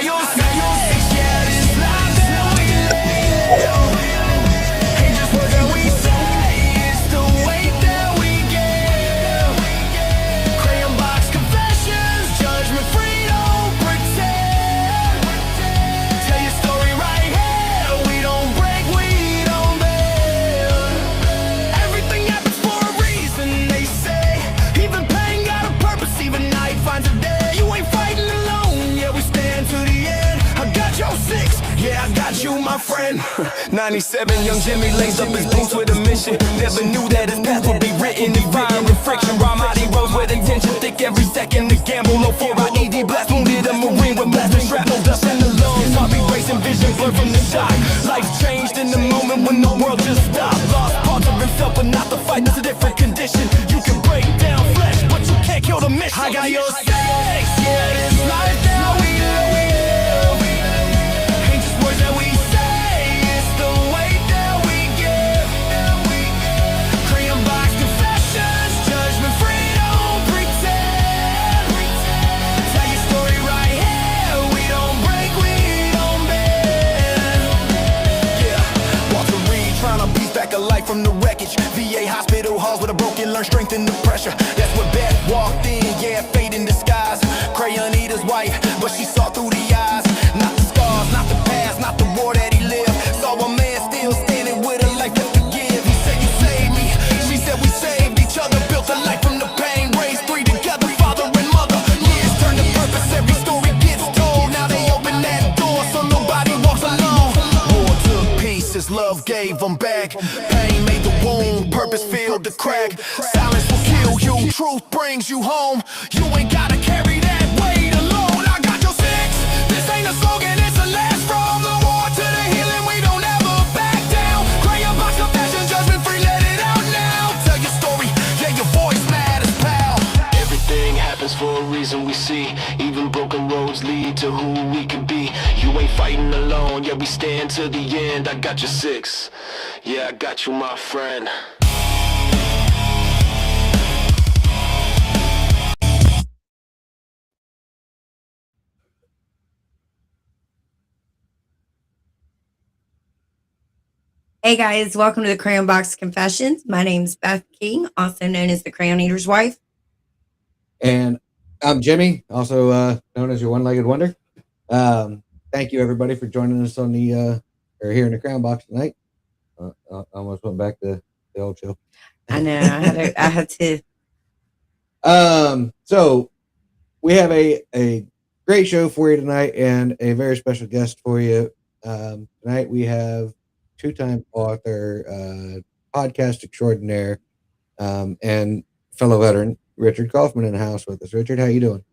your six, yeah, this life that we live ain't just words that we say, it's the weight that we give. Crayon Box Confessions, judgment free, don't pretend. Tell your story right here, we don't break, we don't bend. Everything happens for a reason, they say. Even pain got a purpose, even night finds a day. You ain't fighting alone, yeah, we stand to the end. I got your six, yeah, I got you, my friend. 97, young Jimmy lays up his boots with a mission. Never knew that his path would be written in fire and friction. Ramadi rose with intention, thick every second. The gamble, no 4 IED blast. Wounded a Marine with blast and shrapnel, dust in the lungs. Heart beat racing, vision blurred from the shock. Life changed in the moment when the world just stopped. Lost parts of himself, but not the fight. That's a different condition. You can break down flesh, but you can't kill the mission. I got your six, yeah, this life that we live ain't just words that we say, it's the weight that we give. Crayon Box Confessions, judgment free, don't pretend. Tell your story right here, we don't break, we don't bend. Yeah, Walter Reed trying to beat back a life from the wreckage. VA hospital halls with a broken, learn strength in the pressure. That's what Beth walked in, yeah, fate in disguise. Crayon eater's wife, but she saw through the eyes. Not the scars, not the past, not the war that he lived. Saw a man still standing with a life left to give. He said, you saved me, she said we saved each other. Built a life from the pain, raised 3 together, father and mother. Years turn to purpose, every story gets told. Now they open that door so nobody walks alone. War took pieces, love gave them back. Pain made the wound, purpose filled the crack. Silence will kill you, truth brings you home. You ain't gotta carry that weight alone. I got your six, this ain't a slogan, it's a last from the war to the healing. We don't ever back down. Crayon Box Confessions, judgment free, let it out now. Tell your story, yeah, your voice matters, pal. Everything happens for a reason, we see. Even broken roads lead to who we can be. You ain't fighting alone, yeah, we stand to the end. I got your six, yeah, I got you, my friend. Hey guys, welcome to the Crayon Box Confessions. My name's Beth King, also known as the Crayon Eater's wife. And I'm Jimmy, also known as your one-legged wonder. Thank you everybody for joining us on the or here in the Crayon Box tonight. I almost went back to the old show. I know, I had to. So we have a great show for you tonight and a very special guest for you. Tonight we have two-time author, podcast extraordinaire, and fellow veteran Richard Kaufman in the house with us. Richard, how you doing?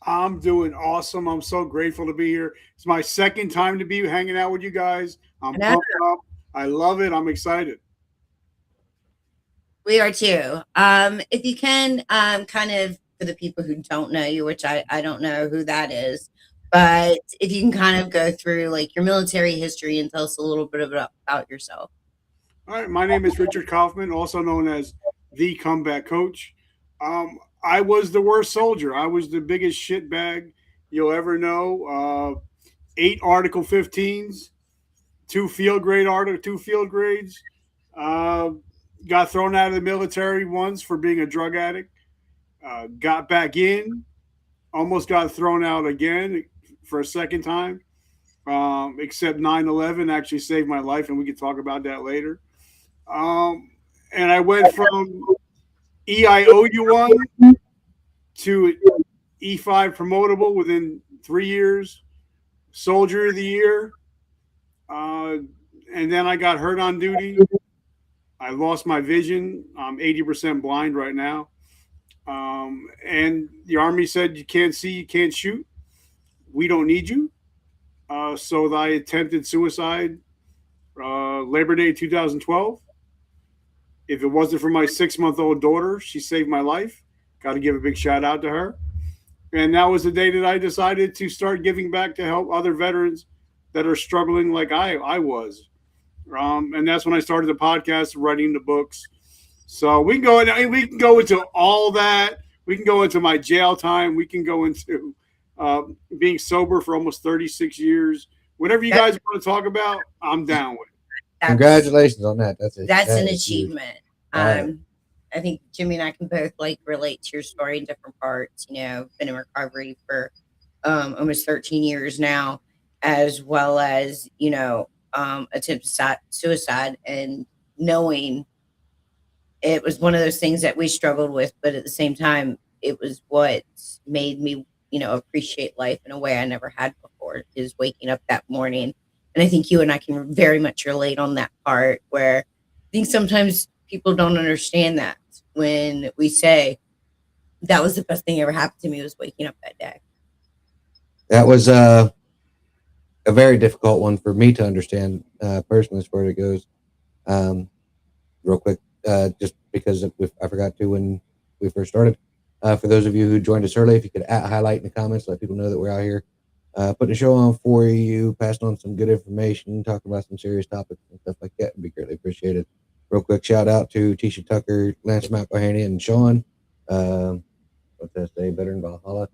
I'm doing awesome. I'm so grateful to be here. It's my second time to be hanging out with you guys. I'm pumped up. I love it. I'm excited. We are too. If you can, kind of for the people who don't know you, which I don't know who that is, but if you can kind of go through like your military history and tell us a little bit about yourself. All right. My name is Richard Kaufman, also known as the Comeback Coach. I was the worst soldier. I was the biggest shitbag you'll ever know. 8 Article 15s, 2 field grades. Got thrown out of the military once for being a drug addict. Got back in, almost got thrown out again for a second time. Except 9/11 actually saved my life, and we can talk about that later. And I went from EIOU1 to E5 promotable within 3 years, Soldier of the Year. And then I got hurt on duty. I lost my vision. I'm 80% blind right now. And the Army said, you can't see, you can't shoot. We don't need you. So I attempted suicide Labor Day 2012. If it wasn't for my 6-month-old daughter, she saved my life. Got to give a big shout out to her. And that was the day that I decided to start giving back to help other veterans that are struggling like I was. And that's when I started the podcast, writing the books. So we can go into all that. We can go into my jail time. We can go into being sober for almost 36 years. Whatever you guys want to talk about, I'm down with it. Congratulations on that. That's that an is huge. achievement. Uh, I think Jimmy and I can both like relate to your story in different parts. You know, been in recovery for almost 13 years now, as well as, you know, attempted suicide, and knowing it was one of those things that we struggled with, but at the same time, it was what made me, you know, appreciate life in a way I never had before, is waking up that morning. And I think you and I can very much relate on that part, where I think sometimes people don't understand that when we say that was the best thing ever happened to me, was waking up that day. that was a very difficult one for me to understand personally, as far as it goes. Real quick, just because I forgot to when we first started. For those of you who joined us early, if you could highlight in the comments, let people know that we're out here putting a show on for you, passing on some good information, talking about some serious topics and stuff like that, would be greatly appreciated. Real quick shout out to Tisha Tucker, Lance McElhaney, and Sean. What's that say? Better than Valhalla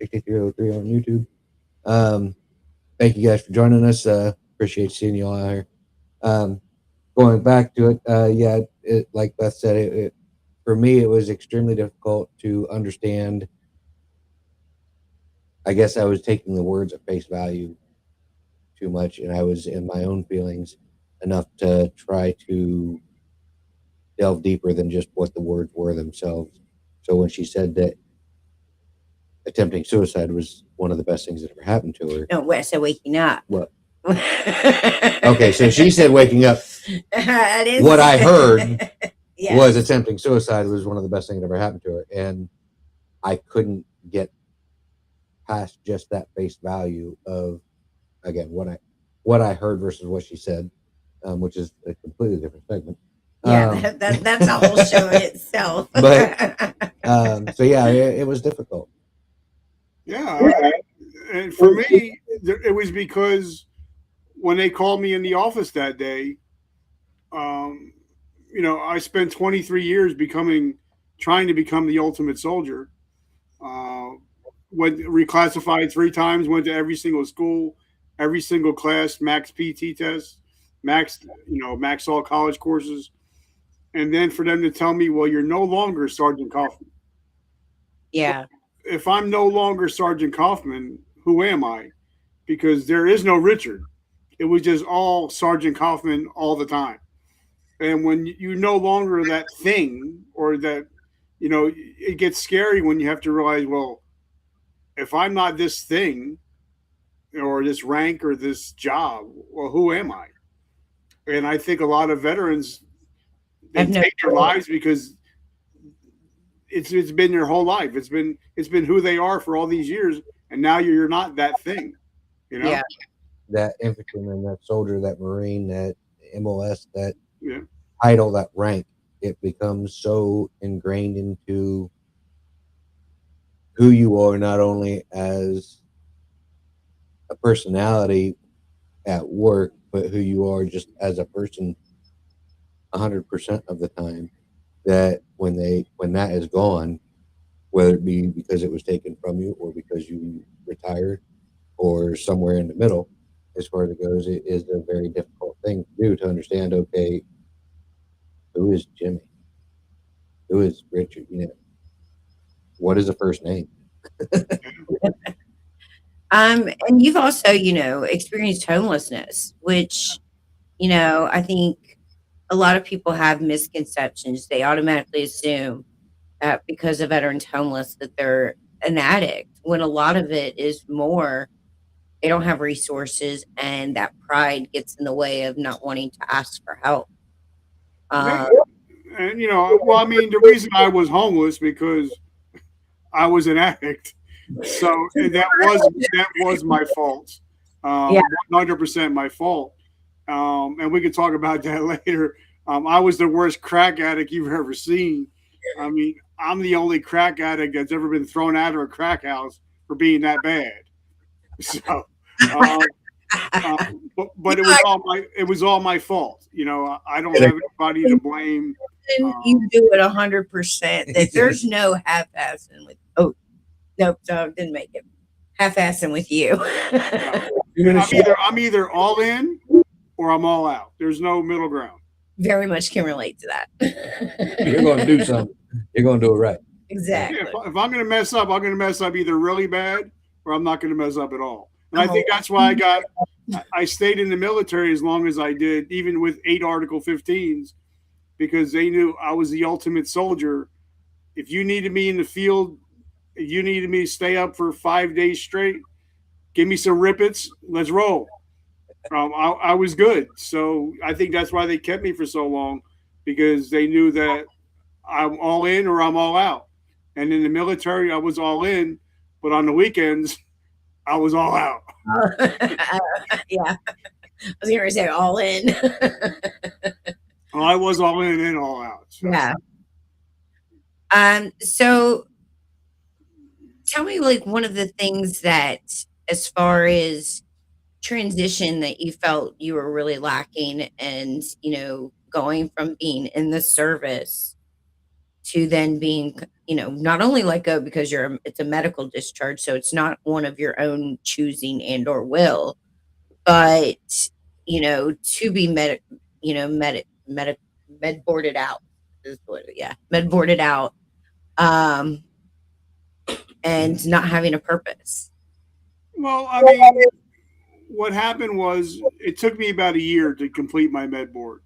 6303 on YouTube. Thank you guys for joining us. Appreciate seeing you all out here. Going back to it, like Beth said, for me, it was extremely difficult to understand. I guess I was taking the words at face value too much, and I was in my own feelings enough to try to delve deeper than just what the words were themselves. So when she said that attempting suicide was one of the best things that ever happened to her. No, I said waking up. What? Okay, so she said waking up. What I heard was attempting suicide was one of the best things that ever happened to her, and I couldn't get past just that face value of, again, what I heard versus what she said, which is a completely different segment. Yeah, that's a whole show in itself. But so yeah, it was difficult. Yeah, and for me, it was because when they called me in the office that day, you know, I spent 23 years trying to become the ultimate soldier. Went reclassified 3 times, went to every single school, every single class, max PT test, max all college courses. And then for them to tell me, well, you're no longer Sergeant Kaufman. Yeah. If I'm no longer Sergeant Kaufman, who am I? Because there is no Richard. It was just all Sergeant Kaufman all the time. And when you no longer that thing, or that, you know, it gets scary when you have to realize, well, if I'm not this thing or this rank or this job, well, who am I? And I think a lot of veterans, they take their lives because it's been their whole life. It's been who they are for all these years, and now you're not that thing, you know. Yeah. That infantryman, that soldier, that Marine, that MOS, that Yeah. title, that rank, it becomes so ingrained into who you are, not only as a personality at work, but who you are just as a person 100% of the time, that when that is gone, whether it be because it was taken from you or because you retired or somewhere in the middle, as far as it goes, it is a very difficult thing to do, to understand, okay, who is Jimmy? Who is Richard? You know, what is a first name? And you've also, you know, experienced homelessness, which, you know, I think a lot of people have misconceptions. They automatically assume that because a veteran's homeless that they're an addict, when a lot of it is more, they don't have resources, and that pride gets in the way of not wanting to ask for help. Yeah. And you know, well, I mean, the reason I was homeless because I was an addict, so that was my fault. Yeah. 100% my fault. And we could talk about that later. I was the worst crack addict you've ever seen. I mean, I'm the only crack addict that's ever been thrown out of a crack house for being that bad. So, but it was all my fault. You know, I don't have anybody to blame. You do it 100%. That there's no half-assing with. Oh, nope, didn't make it. half-assing with you. You're gonna show- I'm either all in or I'm all out. There's no middle ground. Very much can relate to that. you're going to do something. You're going to do it right. Exactly. Yeah, if I'm going to mess up, I'm going to mess up either really bad or I'm not going to mess up at all. And I think that's why I stayed in the military as long as I did, even with 8 Article 15s, because they knew I was the ultimate soldier. If you needed me in the field, if you needed me to stay up for 5 days straight, give me some rippets, let's roll. I was good. So I think that's why they kept me for so long, because they knew that I'm all in or I'm all out. And in the military, I was all in, but on the weekends, I was all out. Yeah. I was going to say all in. I was all in and all out. So. Yeah. So tell me, like, one of the things that, as far as transition, that you felt you were really lacking, and, going from being in the service to then being, not only let go because it's a medical discharge, so it's not one of your own choosing and or will, but, to be med boarded out is what, yeah, med boarded out, and not having a purpose. Well, I mean, what happened was it took me about a year to complete my med board.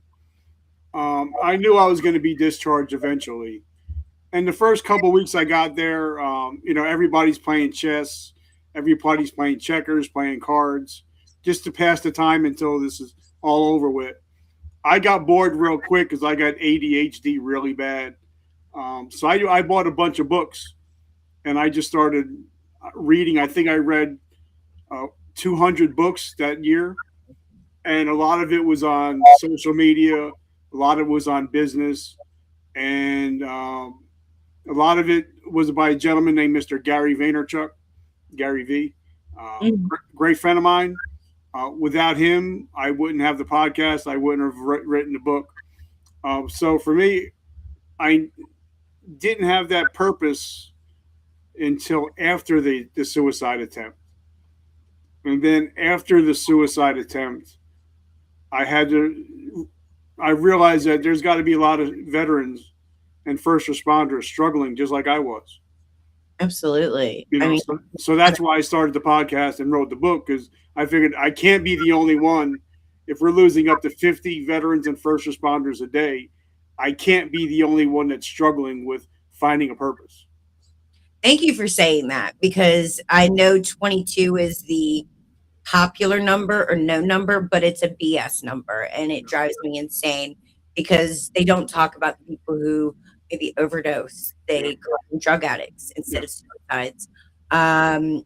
I knew I was going to be discharged eventually. And the first couple of weeks I got there, everybody's playing chess, everybody's playing checkers, playing cards, just to pass the time until this is all over with. I got bored real quick because I got ADHD really bad. So I bought a bunch of books, and I just started reading. I think I read 200 books that year, and a lot of it was on social media, a lot of it was on business, and a lot of it was by a gentleman named Mr. Gary Vaynerchuk, Gary V. Great friend of mine. Without him, I wouldn't have the podcast. I wouldn't have written the book. So for me, I didn't have that purpose until after the suicide attempt. And then after the suicide attempt, I realized that there's got to be a lot of veterans and first responders struggling just like I was. Absolutely. So that's why I started the podcast and wrote the book, because I figured I can't be the only one. If we're losing up to 50 veterans and first responders a day, I can't be the only one that's struggling with finding a purpose. Thank you for saying that, because I know 22 is the popular number or no number, but it's a BS number, and it drives me insane because they don't talk about the people who maybe overdose, they go drug addicts instead of suicides, and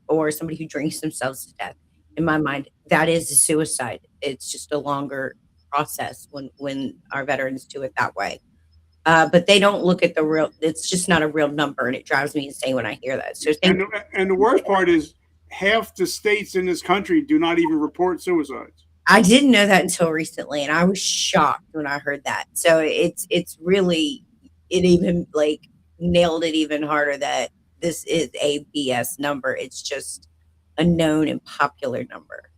or somebody who drinks themselves to death. In my mind, that is a suicide. It's just a longer process when our veterans do it that way. But they don't look at the real. It's just not a real number, and it drives me insane when I hear that. So and the worst part is half the states in this country do not even report suicides. I didn't know that until recently, and I was shocked when I heard that. So it's really, it even like nailed it even harder that this is a BS number. It's just a known and popular number.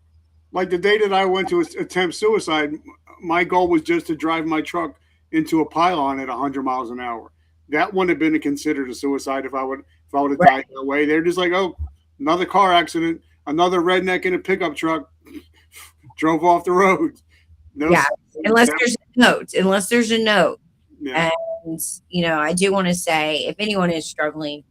Like the day that I went to attempt suicide, my goal was just to drive my truck into a pylon at 100 miles an hour. That wouldn't have been considered a suicide if I would have died that way. They're just like, oh, another car accident, another redneck in a pickup truck drove off the road. No, yeah, unless there's a note. Yeah. And I do want to say, if anyone is struggling,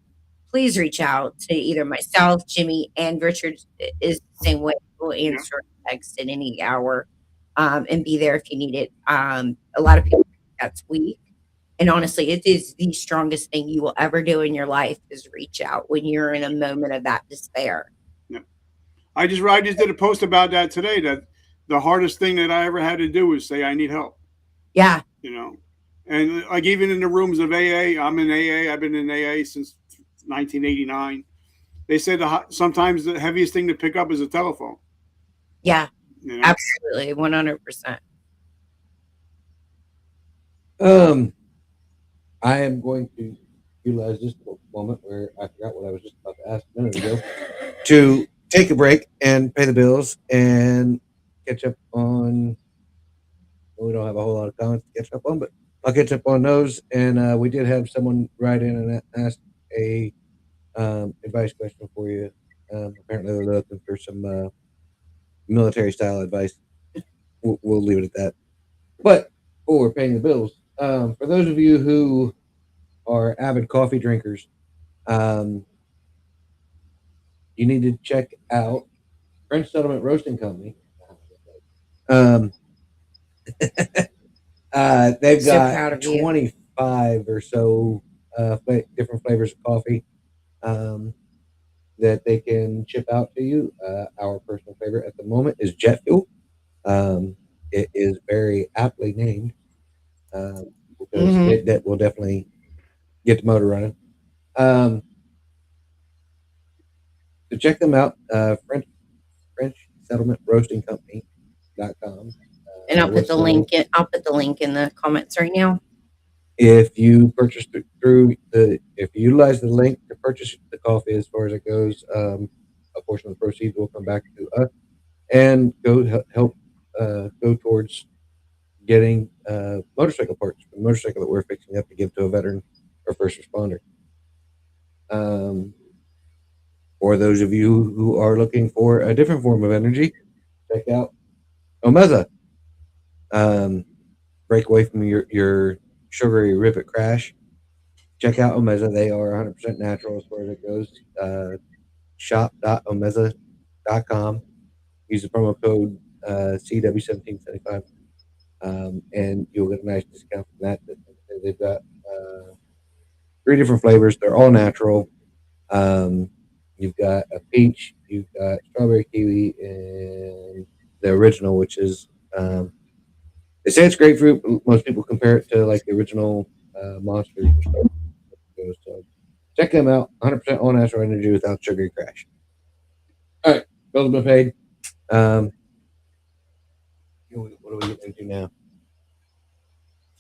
please reach out to either myself, Jimmy, and Richard is the same way. We'll answer a text at any hour, and be there if you need it. A lot of people think that's weak. And honestly, it is the strongest thing you will ever do in your life, is reach out when you're in a moment of that despair. Yeah. I just did a post about that today, that the hardest thing that I ever had to do was say I need help. Yeah. And like even in the rooms of AA, I'm in AA. I've been in AA since 1989. They said sometimes the heaviest thing to pick up is a telephone. Yeah, absolutely, 100%. I am going to utilize this moment where I forgot what I was just about to ask a minute ago to take a break and pay the bills and catch up on. Well, we don't have a whole lot of comments to catch up on, but I'll catch up on those. And we did have someone write in and ask a advice question for you. Apparently, they're looking for some military style advice. We'll leave it at that. But for paying the bills, for those of you who are avid coffee drinkers, um, you need to check out French Settlement Roasting Company. Um, they've So got proud of you. 25 or so different flavors of coffee that they can ship out to you. Our personal favorite at the moment is Jet Fuel. It is very aptly named because Mhm. that will definitely get the motor running. Um, so check them out. French Settlement Roasting Company.com. And I'll put What's the the link? link in. I'll put the link in the comments right now. If you purchase if you utilize the link to purchase the coffee, as far as it goes, a portion of the proceeds will come back to us and help go towards getting motorcycle parts for the motorcycle that we're fixing up to give to a veteran or first responder. For those of you who are looking for a different form of energy, check out Omeza. Break away from your sugary ribbit crash. Check out Omeza. They are 100% natural as far as it goes. Shop.omeza.com. Use the promo code CW1775, and you'll get a nice discount from that. They've got 3 different flavors. They're all natural. You've got a peach, you've got strawberry kiwi, and the original, which is they say it's grapefruit. But most people compare it to like the original monsters and stuff. So check them out. 100% all natural energy without sugary crash. All right, bills have been paid. What are we getting into now?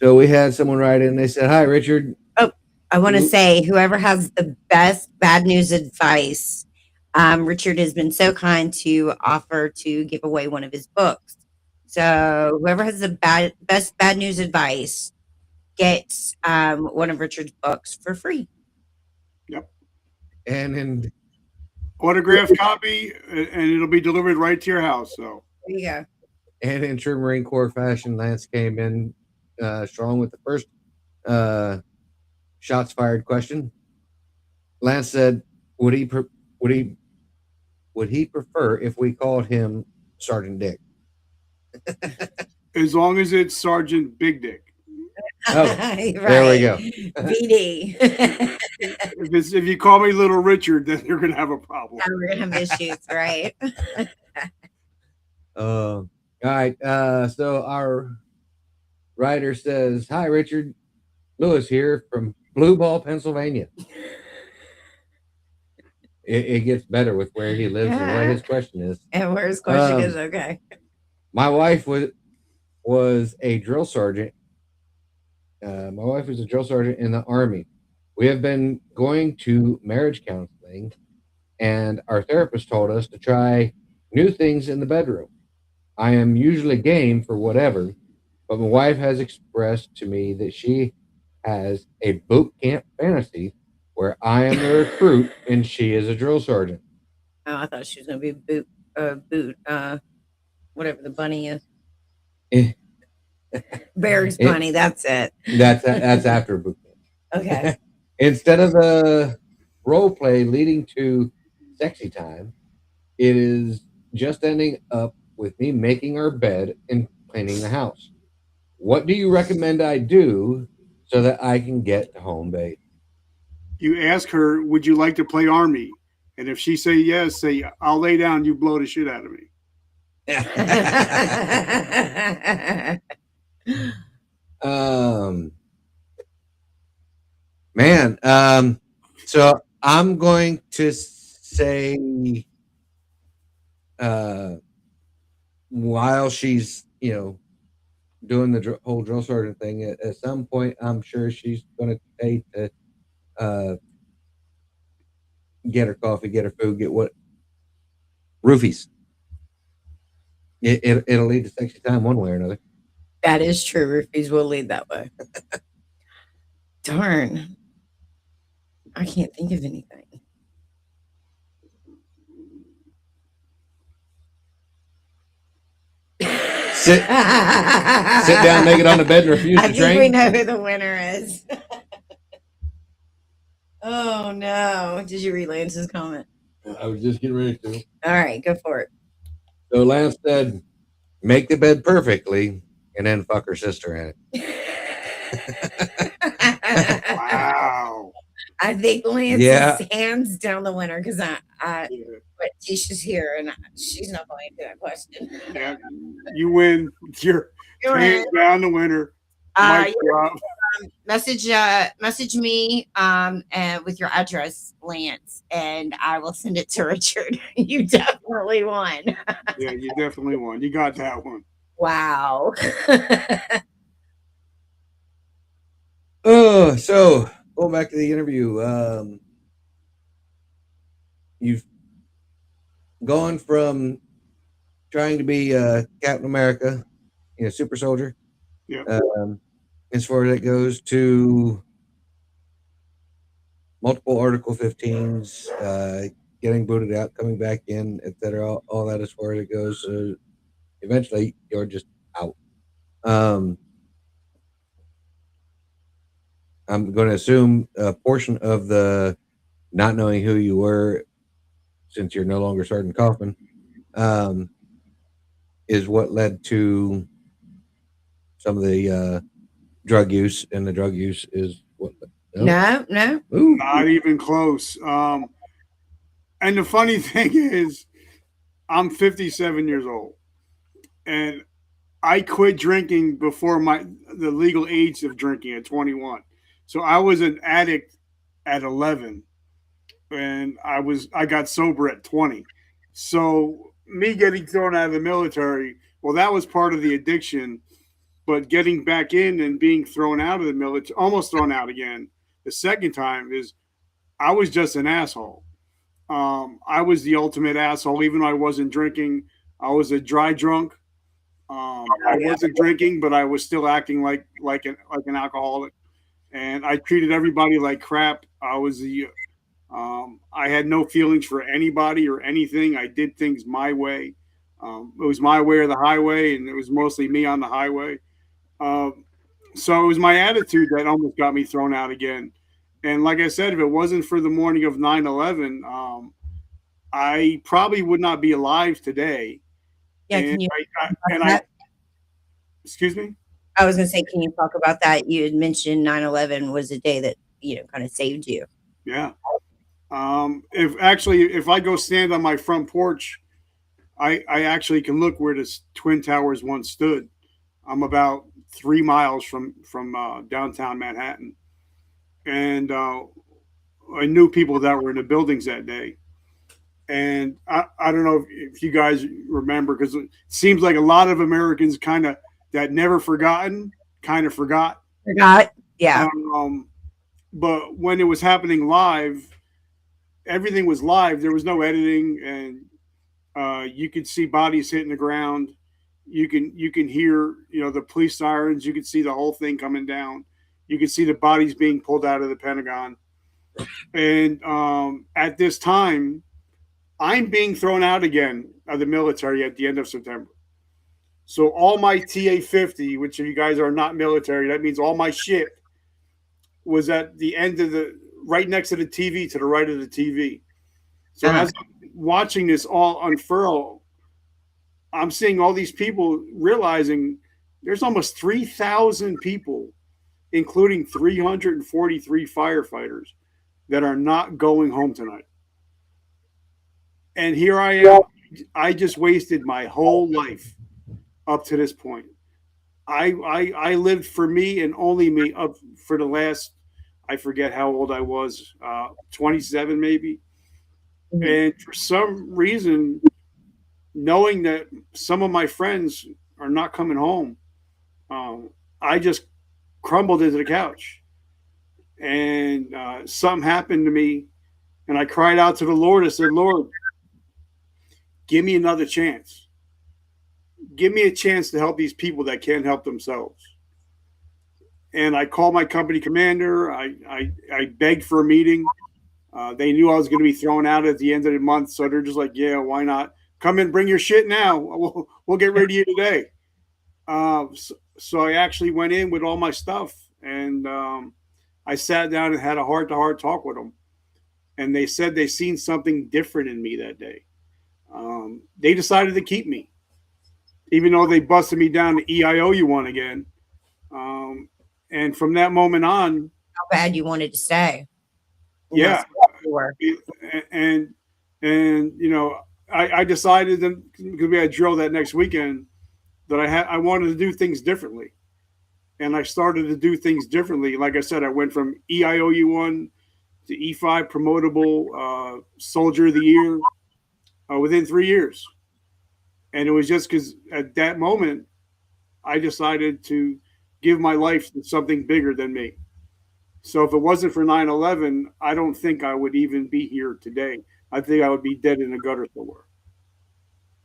So we had someone write in. They said, "Hi, Richard. Oh, I want to say, whoever has the best bad news advice, Richard has been so kind to offer to give away one of his books. So whoever has the best bad news advice gets one of Richard's books for free. Yep. And in Autographed copy, and it'll be delivered right to your house. So There you go. and in true Marine Corps fashion, Lance came in strong with the first shots fired question. Lance said, "Would he would he prefer if we called him Sergeant Dick?" as long as it's Sergeant Big Dick. Oh, Right. there we go. BD. If you call me Little Richard, then you're gonna have a problem. We're gonna have issues, right? All right. So our writer says, "Hi, Richard. Lewis here from Blue Ball, Pennsylvania." It gets better with where he lives and what his question is. And where his question is, okay. My wife was a drill sergeant. My wife was a drill sergeant in the Army. We have been going to marriage counseling, and our therapist told us to try new things in the bedroom. I am usually game for whatever, but my wife has expressed to me that she has a boot camp fantasy where I am the recruit and she is a drill sergeant. Oh, I thought she was gonna be whatever the bunny is. Eh, Bear's bunny, that's it. That's after boot camp. Okay. Instead of the role play leading to sexy time, it is just ending up with me making our bed and cleaning the house. What do you recommend I do so that I can get to home base? You ask her, "Would you like to play Army?" And if she say yes, say, "I'll lay down. You blow the shit out of me." Man, so I'm going to say, while she's doing the whole drill sergeant thing, at some point I'm sure she's going to pay to get her coffee, get her food, get what roofies. It'll lead to sexy time one way or another. That is true. Roofies will lead that way. Darn. I can't think of anything. Sit down naked on the bed and refuse I to think we train. know who the winner is. Oh no. Did you read Lance's comment? I was just getting ready to. All right, go for it. So Lance said, make the bed perfectly and then fuck her sister in it. Wow. I think Lance Yeah. is hands down the winner because Yeah. but Tisha's here and she's not going to answer that question. Yeah. You win. You're You're hands in. down the winner. Mic drop. Message me and with your address, Lance, and I will send it to Richard. You definitely won. Yeah, you definitely won. You got that one. Wow. Oh, so going back to the interview, you've gone from trying to be Captain America, super soldier, Yeah. as far as it goes, to multiple Article 15s, getting booted out, coming back in, etc. All that as far as it goes. Eventually, you're just out. I'm going to assume a portion of the not knowing who you were, since you're no longer Sergeant Kaufman, is what led to some of the drug use, and the drug use is what. No. Ooh. Not even close. And the funny thing is, I'm 57 years old, and I quit drinking before the legal age of drinking at 21. So I was an addict at 11, and I got sober at 20. So me getting thrown out of the military, well, that was part of the addiction. But getting back in and being thrown out of the military, almost thrown out again, the second time, is I was just an asshole. I was the ultimate asshole, even though I wasn't drinking. I was a dry drunk. I wasn't drinking, but I was still acting like an alcoholic, and I treated everybody like crap. I had no feelings for anybody or anything. I did things my way. It was my way or the highway, and it was mostly me on the highway. So it was my attitude that almost got me thrown out again. And like I said, if it wasn't for the morning of 9/11, I probably would not be alive today. Yeah, And can you excuse me? I was gonna say, can you talk about that? You had mentioned 9/11 was a day that, kind of saved you. Yeah. If I go stand on my front porch, I actually can look where the Twin Towers once stood. I'm about 3 miles from downtown Manhattan, and I knew people that were in the buildings that day. And I don't know if you guys remember, because it seems like a lot of Americans that never forgotten kind of forgot. Forgot. Yeah. But when it was happening live, everything was live. There was no editing, and you could see bodies hitting the ground. You can hear the police sirens. You could see the whole thing coming down. You could see the bodies being pulled out of the Pentagon. And at this time, I'm being thrown out again of the military at the end of September. So all my TA-50, which if you guys are not military, that means all my shit was at the end of right next to the TV, to the right of the TV. So as I'm watching this all unfurl, I'm seeing all these people, realizing there's almost 3,000 people, including 343 firefighters, that are not going home tonight. And here I am. I just wasted my whole life up to this point. I lived for me and only me up for the last, I forget how old I was, 27 maybe. Mm-hmm. And for some reason, knowing that some of my friends are not coming home, I just crumbled into the couch. and something happened to me, and I cried out to the Lord. I said, Lord, give me another chance. Give me a chance to help these people that can't help themselves. And I called my company commander. I begged for a meeting. They knew I was going to be thrown out at the end of the month, so they're just like, "Yeah, why not? Come in, bring your shit now. We'll get rid of you today." So I actually went in with all my stuff, and I sat down and had a heart-to-heart talk with them. And they said they seen something different in me that day. They decided to keep me, even though they busted me down to EIOU1 again. And from that moment on, How bad you wanted to stay. yeah, You were. and you know, I decided then because we had drill that next weekend that I wanted to do things differently, and I started to do things differently. Like I said, I went from EIOU1 to E5 promotable Soldier of the Year within 3 years, and it was just because at that moment I decided to give my life to something bigger than me. So if it wasn't for 9/11, I don't think I would even be here today. I think I would be dead in the gutter somewhere.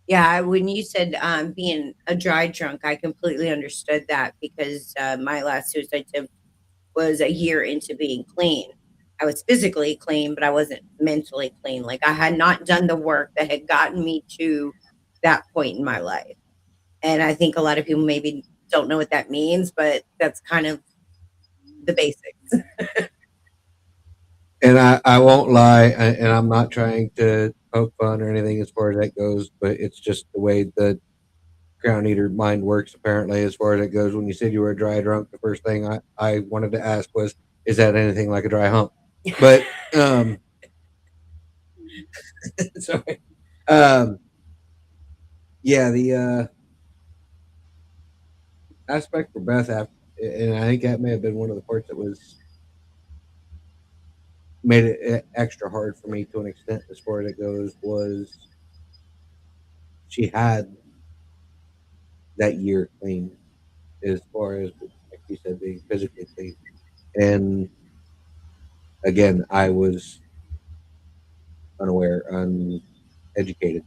Yeah, when you said being a dry drunk, I completely understood that because my last suicide attempt was a year into being clean. I was physically clean, but I wasn't mentally clean. Like I had not done the work that had gotten me to that point in my life. And I think a lot of people maybe don't know what that means, but that's kind of the basics. And I won't lie, and I'm not trying to poke fun or anything as far as that goes, but it's just the way the Crown Eater mind works, apparently, as far as it goes. When you said you were a dry drunk, the first thing I wanted to ask was, is that anything like a dry hump? But, sorry. Yeah, the aspect for Beth, after, and I think that may have been one of the parts that was made it extra hard for me to an extent as far as it goes, was she had that year clean as far as, like you said, being physically clean. And again, I was unaware, uneducated,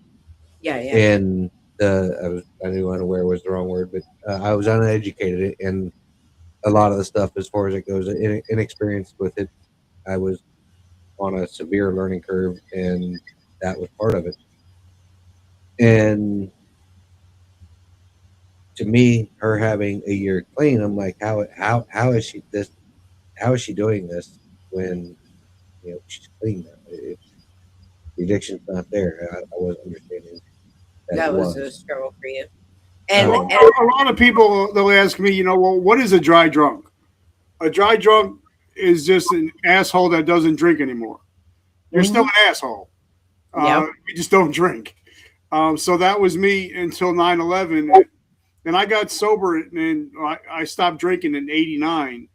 Yeah, yeah. and I knew unaware was the wrong word, but I was uneducated, and a lot of the stuff as far as it goes, inexperienced with it. I was on a severe learning curve, and that was part of it. And to me, her having a year clean, I'm like, how is she this? How is she doing this when she's clean now? The addiction's not there. I wasn't understanding that That it was a was. struggle for you. A And lot of people they'll ask me, well, what is a dry drunk? A dry drunk is just an asshole that doesn't drink anymore. You're still an asshole. yeah, You just don't drink. So that was me until 9/11. And I got sober and I stopped drinking in 89.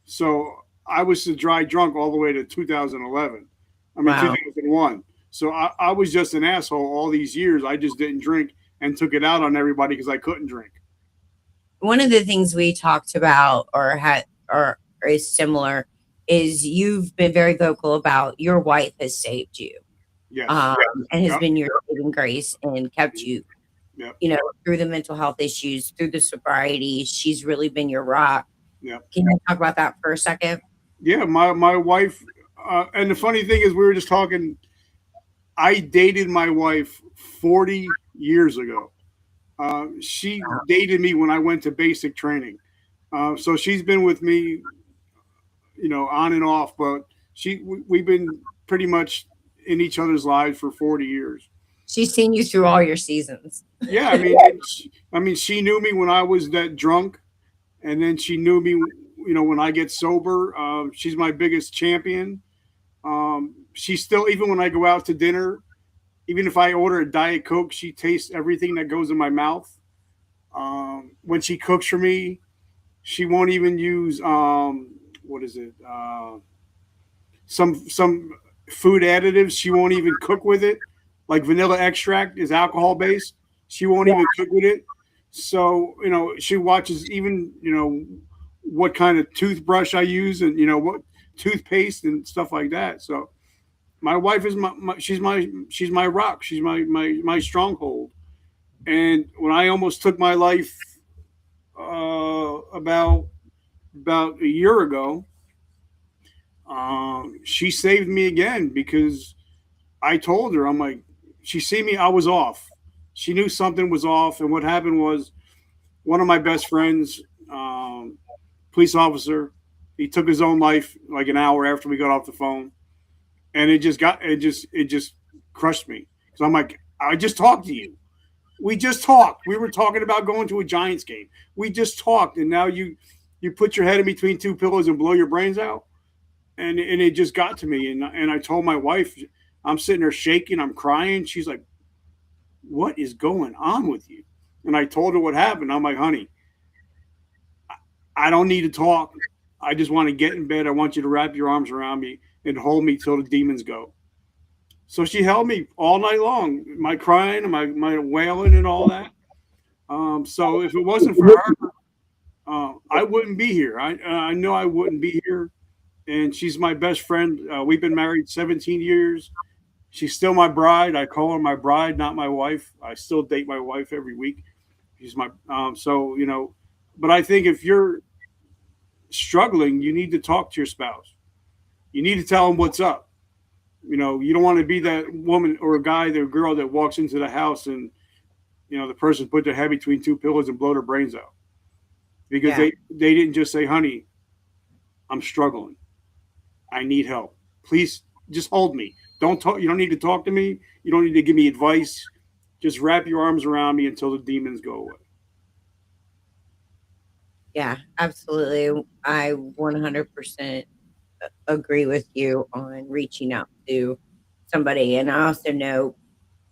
So I was a dry drunk all the way to 2011. wow. 2001. So I was just an asshole all these years. I just didn't drink and took it out on everybody because I couldn't drink. One of the things we talked about or is similar is you've been very vocal about your wife has saved you. Yes. And has Yep. been your saving grace and kept you, Yep. through the mental health issues, through the sobriety. She's really been your rock. Yep. Can you talk about that for a second? Yeah, my wife, and the funny thing is, we were just talking. I dated my wife 40 years ago. She dated me when I went to basic training, so she's been with me, on and off. But we've been pretty much in each other's lives for 40 years. She's seen you through all your seasons. Yeah, she knew me when I was that drunk, and then she knew me, when I get sober. She's my biggest champion. She's still, even when I go out to dinner, even if I order a Diet Coke, she tastes everything that goes in my mouth. When she cooks for me, she won't even use what is it? Some food additives. She won't even cook with it. Like vanilla extract is alcohol based. She won't even cook with it. So she watches even what kind of toothbrush I use, and what toothpaste and stuff like that. So my wife is she's my rock. She's my stronghold. And when I almost took my life about a year ago, she saved me again because I told her, I'm like, she see me, I was off. She knew something was off, and what happened was one of my best friends, police officer, he took his own life like an hour after we got off the phone, and it just crushed me because I'm like, I just talked to you. We just talked. We were talking about going to a Giants game. We just talked, and now you put your head in between two pillows and blow your brains out, and it just got to me, and I told my wife, I'm sitting there shaking, I'm crying. She's like, "What is going on with you?" And I told her what happened. I'm like, "Honey, I don't need to talk. I just want to get in bed. I want you to wrap your arms around me and hold me till the demons go." So she held me all night long, my crying and my wailing and all that. So if it wasn't for her, I wouldn't be here. I know I wouldn't be here. And she's my best friend. We've been married 17 years. She's still my bride. I call her my bride, not my wife. I still date my wife every week. She's my so you know. But I think if you're struggling, you need to talk to your spouse. You need to tell them what's up. You know, you don't want to be that woman or a guy or girl that walks into the house and the person put their head between two pillows and blow their brains out because Yeah. they didn't just say, "Honey, I'm struggling. I need help. Please just hold me. Don't talk. You don't need to talk to me. You don't need to give me advice. Just wrap your arms around me until the demons go away." Yeah, absolutely. I 100% agree with you on reaching out to somebody. And I also know,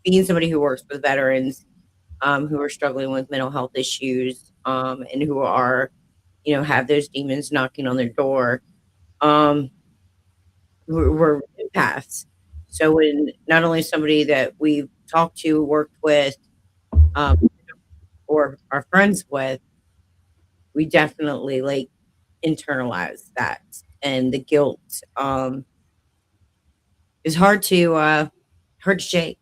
being somebody who works with veterans who are struggling with mental health issues, and who are, have those demons knocking on their door, um, we're empaths. So when not only somebody that we've talked to, worked with, um, or are friends with, we definitely like internalize that, and the guilt is hard to shake.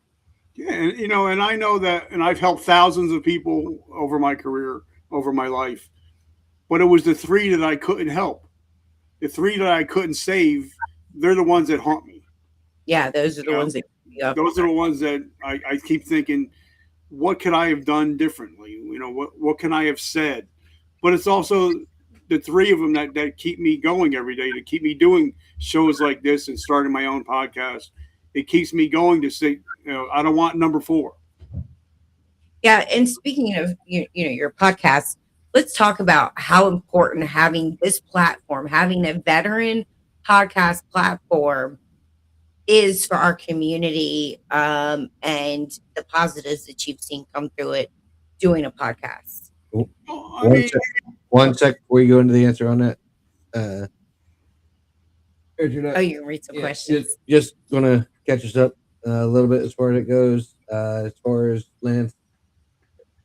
Yeah, and and I know that, and I've helped thousands of people over my career, over my life. But it was the three that I couldn't help. The three that I couldn't save, they're the ones that haunt me. Yeah, those are the You know, ones that keep you up those at are the night. ones that I keep thinking, what could I have done differently? What can I have said? But it's also the three of them that keep me going every day, to keep me doing shows like this and starting my own podcast. It keeps me going to say, I don't want number four. Yeah, and speaking of your podcast, let's talk about how important having this platform, having a veteran podcast platform, is for our community, and the positives that you've seen come through it doing a podcast. I One mean, sec, one sec before you go into the answer on that. Richard, Oh, you can read some questions. just gonna catch us up a little bit as far as it goes. As far as Lance,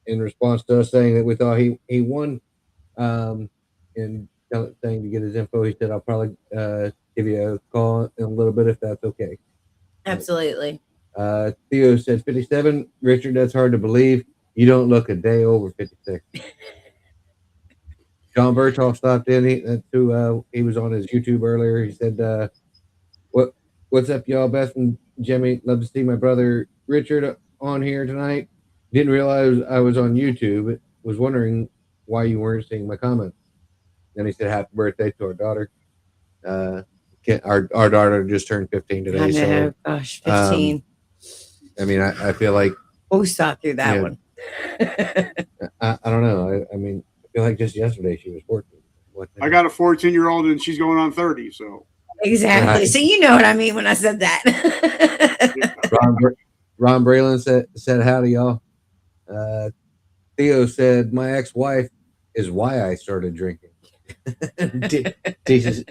in response to us saying that we thought he won, and saying to get his info, he said, "I'll probably give you a call in a little bit if that's okay." Absolutely. Theo said 57. Richard, that's hard to believe. You don't look a day over 56. John Berthoff stopped in. He was on his YouTube earlier. He said, "What's up, y'all? Beth and Jimmy. Love to see my brother Richard on here tonight. Didn't realize I was on YouTube. Was wondering why you weren't seeing my comments." Then he said, "Happy birthday to our daughter. Our daughter just turned 15 today." I know. So, Gosh, 15. I mean, I feel like We'll stop through that one. I don't know. I mean, I feel like just yesterday she was 14. I got a 14-year-old and she's going on 30. So Exactly. Right. So you know what I mean when I said that. Ron Braylon said howdy, y'all. Theo said my ex-wife is why I started drinking. Tisha's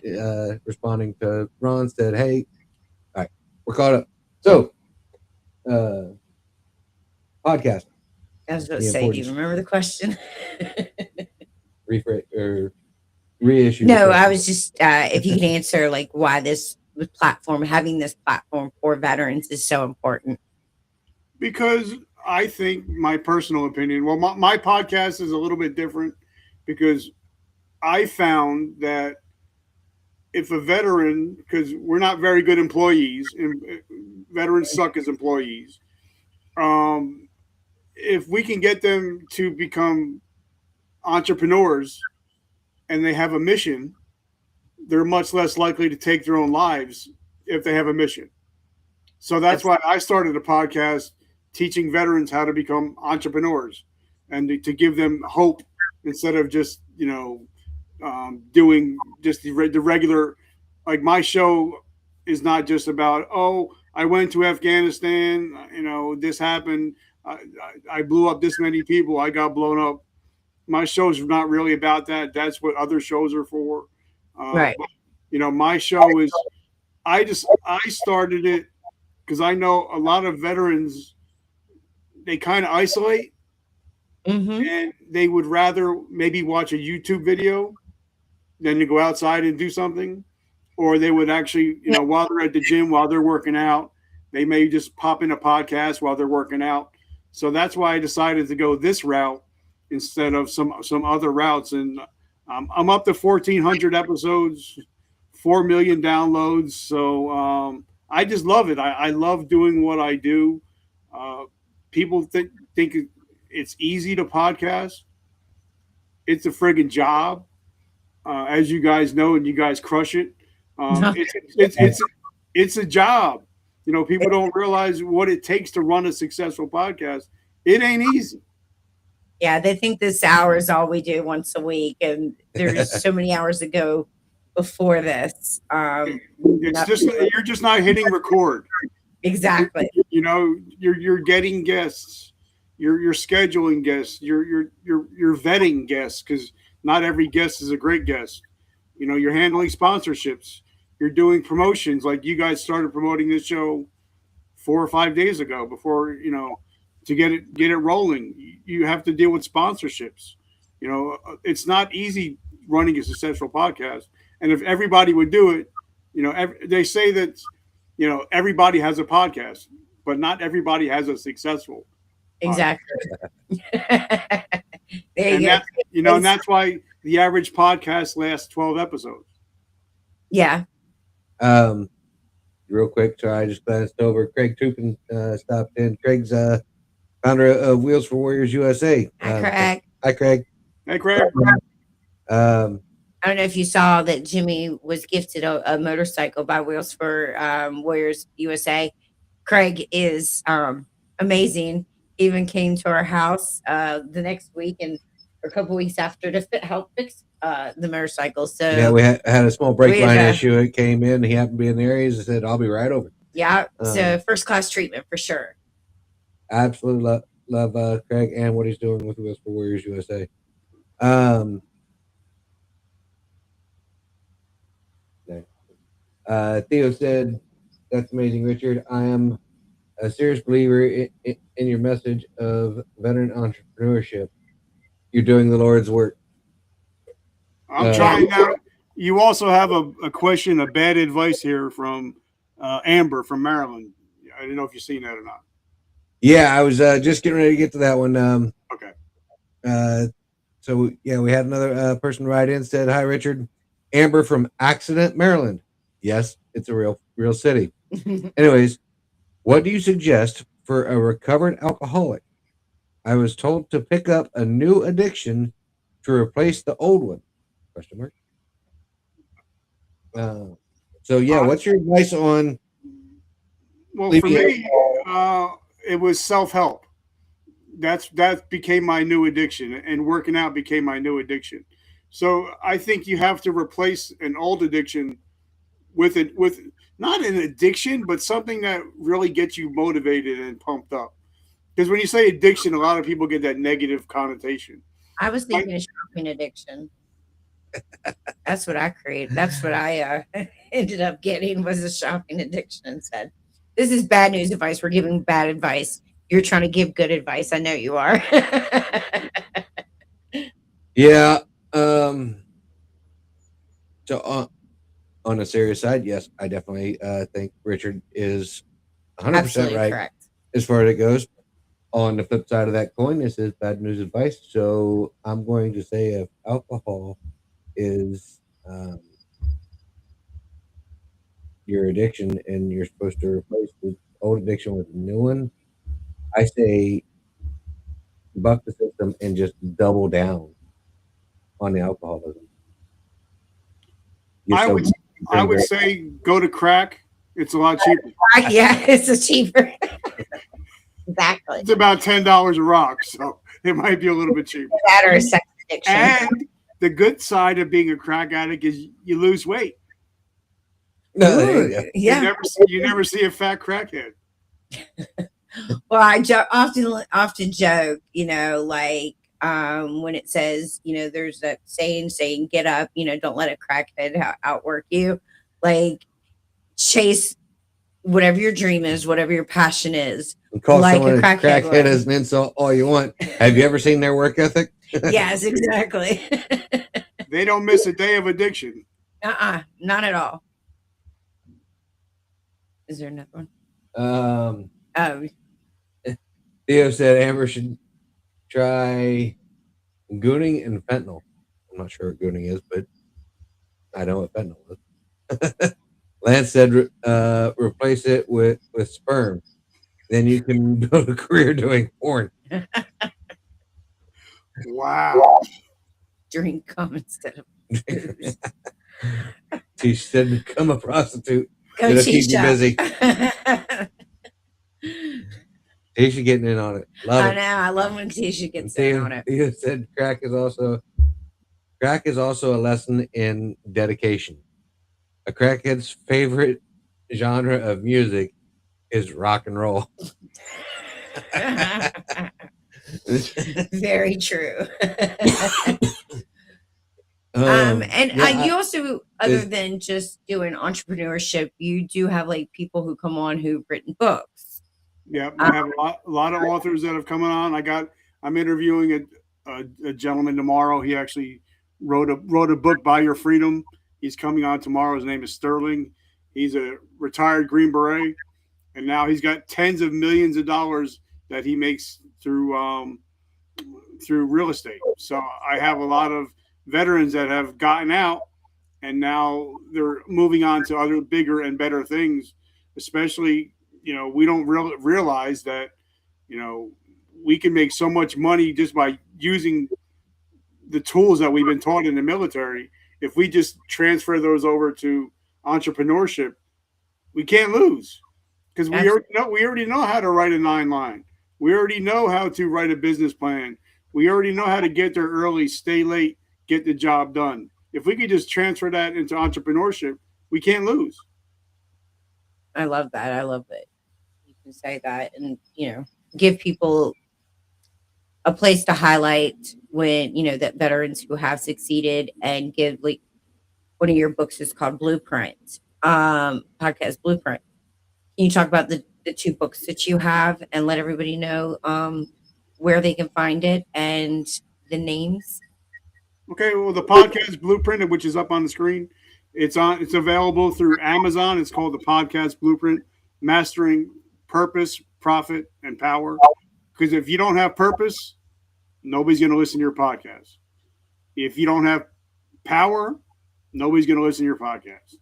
responding to Ron said, "Hey, all right, we're caught up." So, podcast. I was about to The say, do you importance. remember the question? Rephrase or reissue. No, I was just if you could answer like why this platform, having this platform for veterans, is so important. Because I think my personal opinion, well, my podcast is a little bit different because I found that if a veteran, because we're not very good employees, and veterans suck as employees. If we can get them to become entrepreneurs and they have a mission, they're much less likely to take their own lives if they have a mission. So that's why I started a podcast teaching veterans how to become entrepreneurs and to give them hope instead of just, doing just the regular, like my show is not just about, oh, I went to Afghanistan, this happened. I blew up this many people. I got blown up. My show's not really about that. That's what other shows are for. Right. My show is, I started it because I know a lot of veterans, they kind of isolate and they would rather maybe watch a YouTube video than to go outside and do something. Or they would actually, while they're at the gym, while they're working out, they may just pop in a podcast while they're working out. So that's why I decided to go this route instead of some other routes. And I'm up to 1,400 episodes, 4 million downloads. So I just love it. I love doing what I do. People think it's easy to podcast. It's a friggin' job, as you guys know, and you guys crush it. It's a job. People don't realize what it takes to run a successful podcast. It ain't easy. Yeah, they think this hour is all we do once a week, and there's so many hours to go before this. It's just you're just not hitting record. Exactly. You're getting guests. You're scheduling guests. You're vetting guests because not every guest is a great guest. You're handling sponsorships. You're doing promotions. Like you guys started promoting this show 4 or 5 days ago before, to get it rolling. You have to deal with sponsorships. It's not easy running a successful podcast. And if everybody would do it, they say that, everybody has a podcast, but not everybody has a successful exactly. There you go. And that's why the average podcast lasts 12 episodes. Yeah. Real quick, sorry, I just glanced over. Craig Tupin stopped in. Craig's founder of Wheels for Warriors USA. Hi, Craig. Hi, Craig. Hey, Craig. I don't know if you saw that Jimmy was gifted a motorcycle by Wheels for Warriors USA. Craig is amazing. Even came to our house the next week and a couple weeks after to help fix the motorcycle. So yeah, we had a small brake line issue. It came in. He happened to be in the area. He said, "I'll be right over." Yeah, so first class treatment for sure. Absolutely love Craig and what he's doing with Wheels for Warriors USA. Theo said, "That's amazing, Richard. I am a serious believer in your message of veteran entrepreneurship. You're doing the Lord's work." I'm trying now. You also have a question, a bad advice here from Amber from Maryland. I don't know if you've seen that or not. Yeah, I was just getting ready to get to that one. Okay. So yeah, we had another person write in, said, "Hi, Richard. Amber from Accident, Maryland." Yes, it's a real city. Anyways, what do you suggest for a recovered alcoholic? I was told to pick up a new addiction to replace the old one. Question mark. So yeah, what's your advice on? Well, for me, it was self-help. That became my new addiction, and working out became my new addiction. So I think you have to replace an old addiction with not an addiction, but something that really gets you motivated and pumped up. Because when you say addiction, a lot of people get that negative connotation. I was thinking of shopping addiction. That's what I created. That's what I ended up getting, was a shopping addiction instead. This is bad news advice. We're giving bad advice. You're trying to give good advice. I know you are. Yeah. So on a serious side, yes, I definitely think Richard is 100% Absolutely right correct. as far as it goes. On the flip side of that coin, this is bad news advice. So I'm going to say if alcohol is your addiction and you're supposed to replace the old addiction with a new one, I say buck the system and just double down on the alcoholism. Get I would sober, I drink would great. say go to crack. It's a lot cheaper. Yeah, it's a cheaper. Exactly. It's about $10 a rock, so it might be a little bit cheaper. That or a sex addiction. And the good side of being a crack addict is you lose weight. No, there you go. You Yeah. never see a fat crackhead. Well, I often joke, like when it says, there's that saying, get up, don't let a crackhead outwork you. Like, chase whatever your dream is, whatever your passion is. And call Like someone a a crackhead crackhead would. as an insult all you want. Have you ever seen their work ethic? Yes, exactly. They don't miss a day of addiction. Not at all. Is there another one? Oh, Theo said Amber should try gooning and fentanyl. I'm not sure what gooning is, but I know what fentanyl is. Lance said replace it with sperm. Then you can build a career doing porn. Wow. drink cum instead of booze. She said become a prostitute. Go It'll keep you Tisha. busy. Tisha getting in on it. Love I it. know. I love when Tisha gets in on it. Theo said crack is also a lesson in dedication. A crackhead's favorite genre of music is rock and roll. Very true. And yeah, you also, other than just doing entrepreneurship, you do have like people who come on who've written books. Yeah, I have a lot of authors that have come on. I'm interviewing a gentleman tomorrow. He actually wrote a book, Buy Your Freedom. He's coming on tomorrow. His name is Sterling. He's a retired Green Beret, and now he's got tens of millions of dollars that he makes through real estate. So I have a lot of veterans that have gotten out, and now they're moving on to other bigger and better things. Especially, we don't realize that, we can make so much money just by using the tools that we've been taught in the military. If we just transfer those over to entrepreneurship, we can't lose, because we already know how to write a 9-line. We already know how to write a business plan. We already know how to get there early, stay late, get the job done. If we could just transfer that into entrepreneurship, we can't lose. I love that. I love it. You can say that and, give people a place to highlight when, that veterans who have succeeded, and give, like, one of your books is called Blueprint, podcast Blueprint. Can you talk about the 2 books that you have and let everybody know where they can find it and the names? Okay, well, the podcast Blueprint, which is up on the screen, it's available through Amazon. It's called the podcast Blueprint: Mastering Purpose, Profit, and Power. Because if you don't have purpose, nobody's going to listen to your podcast. If you don't have power, nobody's going to listen to your podcast.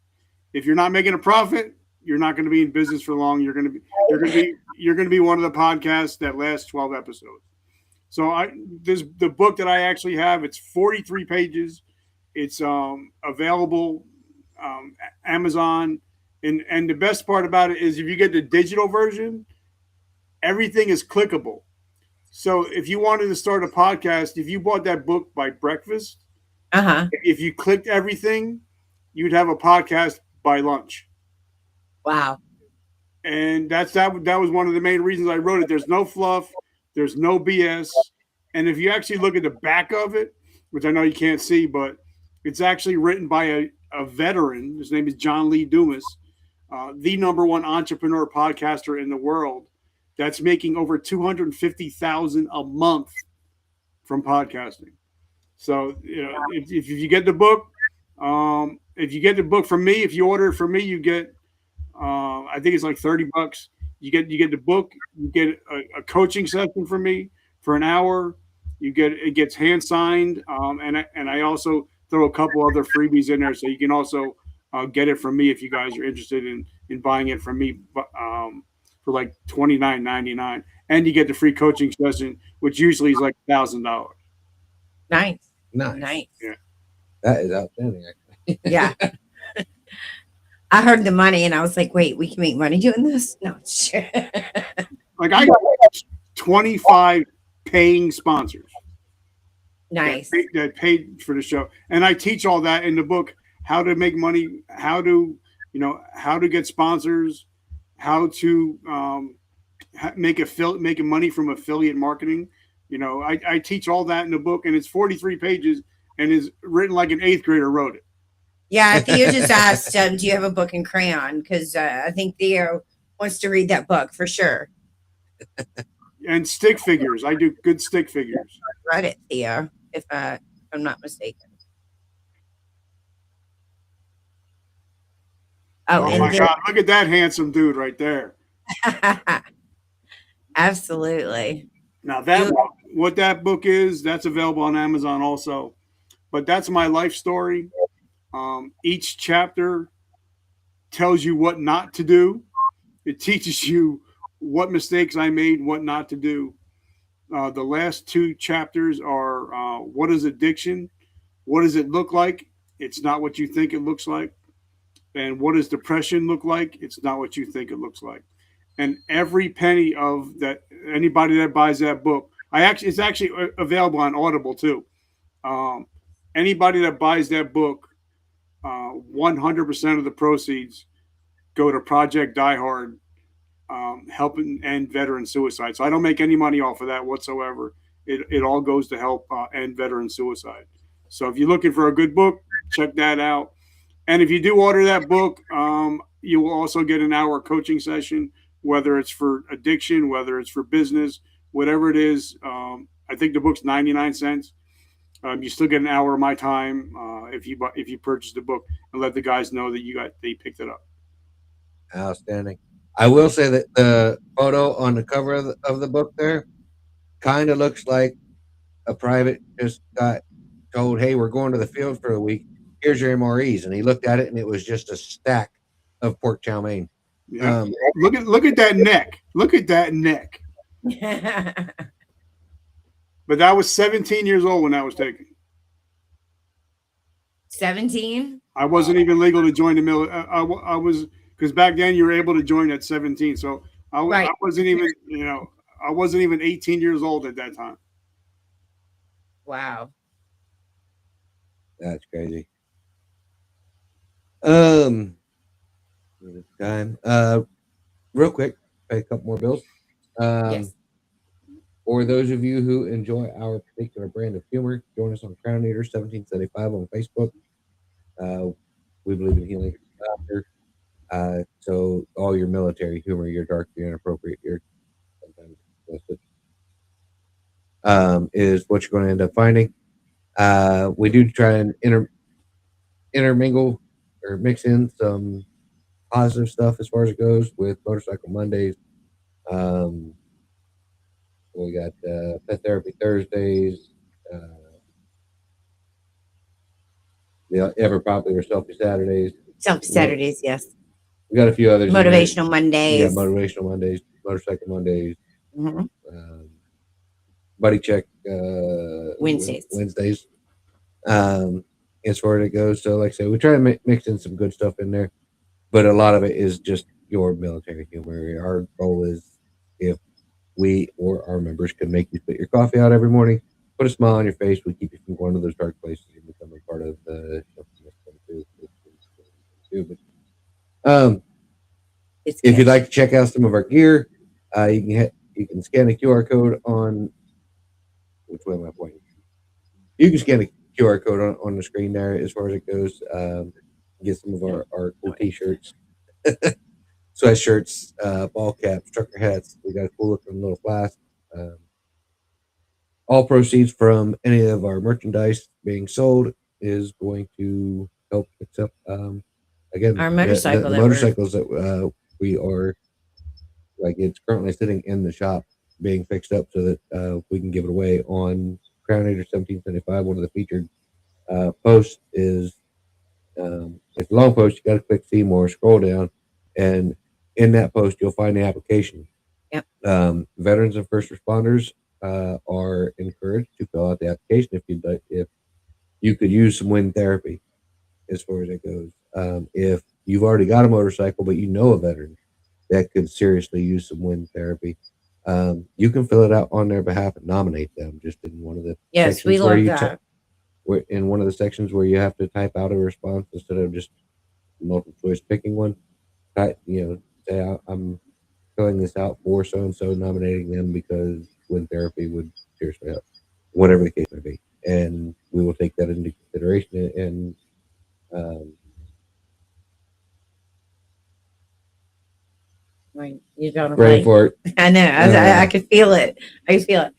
If you're not making a profit, you're not going to be in business for long. You're going to be one of the podcasts that lasts 12 episodes. So the book that I actually have, it's 43 pages. It's available Amazon, and the best part about it is if you get the digital version, everything is clickable. So if you wanted to start a podcast, if you bought that book by breakfast, if you clicked everything, you'd have a podcast by lunch. Wow. And that was one of the main reasons I wrote it. There's no fluff. There's no BS. And if you actually look at the back of it, which I know you can't see, but it's actually written by a veteran. His name is John Lee Dumas, the #1 entrepreneur podcaster in the world, that's making over $250,000 a month from podcasting. So, if you get the book, if you get the book from me, if you order it from me, you get I think it's like $30. You get the book, you get a coaching session from me for an hour. It gets hand signed, and I also throw a couple other freebies in there, so you can also get it from me if you guys are interested in buying it from me for like $29.99, and you get the free coaching session, which usually is like $1,000. Nice. Nice. Nice. Yeah. That is outstanding, actually. Yeah. I heard the money and I was like, wait, we can make money doing this? No, shit. Like I got 25 paying sponsors. Nice. That paid for the show, and I teach all that in the book: how to make money, how to get sponsors, how to make money from affiliate marketing. I teach all that in the book, and it's 43 pages, and is written like an 8th grader wrote it. Yeah, Theo just asked, do you have a book in crayon? Because I think Theo wants to read that book for sure. And stick figures. I do good stick figures. Read it, Theo, if I'm not mistaken. Oh my God! Look at that handsome dude right there. Absolutely. Now what that book is, that's available on Amazon also. But that's my life story. Each chapter tells you what not to do. It teaches you what mistakes I made, what not to do. The last 2 chapters are what is addiction? What does it look like? It's not what you think it looks like. And what does depression look like? It's not what you think it looks like. And every penny of that, anybody that buys that book, it's actually available on Audible too. Anybody that buys that book, 100% of the proceeds go to Project Die Hard, helping end veteran suicide. So I don't make any money off of that whatsoever. It all goes to help end veteran suicide. So if you're looking for a good book, check that out. And if you do order that book, you will also get an hour coaching session, whether it's for addiction, whether it's for business, whatever it is. I think the book's 99 cents. You still get an hour of my time if you purchase the book, and let the guys know that they picked it up. Outstanding. I will say that the photo on the cover of the book there kind of looks like a private just got told, "Hey, we're going to the field for a week. Here's your MREs," and he looked at it, and it was just a stack of pork chow mein. Yeah. Look at that neck. Look at that neck. But I was 17 years old when that was taken. 17? I wasn't even legal to join the military. I was, because back then you were able to join at 17. So I wasn't even, I wasn't even 18 years old at that time. Wow. That's crazy. Time. Real quick, pay a couple more bills. Yes. For those of you who enjoy our particular brand of humor, join us on Crown Eater 1775 on Facebook. We believe in healing laughter. So all your military humor, your dark, your inappropriate, your sometimes explicit, is what you're going to end up finding. We do try and intermingle or mix in some positive stuff as far as it goes with Motorcycle Mondays. We got Pet Therapy Thursdays, the ever popular Selfie Saturdays. Selfie Saturdays, yes. We got a few others. Motivational Mondays. Yeah, Motivational Mondays, Motorcycle Mondays, Buddy Check Wednesdays. As far as it goes. So, like I said, we try to mix in some good stuff in there, but a lot of it is just your military humor. Our goal is, if we or our members can make you spit your coffee out every morning, put a smile on your face, we keep you from going to those dark places and becoming part of the if you'd like to check out some of our gear, you can scan a QR code on which way am I pointing? You can scan a QR code on the screen there as far as it goes. Get some of our cool t-shirts, sweatshirts, ball caps, trucker hats. We got a cool looking little flask. All proceeds from any of our merchandise being sold is going to help fix up. Again, Our the, motorcycle the that we're motorcycles that we are like, it's currently sitting in the shop being fixed up so that we can give it away on Crown Eater 1775. One of the featured posts is it's a long post. You got to click see more, scroll down, and in that post you'll find the application. Yep. Veterans and first responders are encouraged to fill out the application if you'd like, if you could use some wind therapy as far as it goes. If you've already got a motorcycle but you know a veteran that could seriously use some wind therapy, you can fill it out on their behalf and nominate them just in one of the yes, we sections where love you that. in one of the sections where you have to type out a response instead of just multiple choice picking one. Say I'm filling this out for so and so, nominating them because wind therapy would seriously help, whatever the case may be, and we will take that into consideration. And Like, you're drawing a ready blank. for it. I know. I could feel it. I could feel it.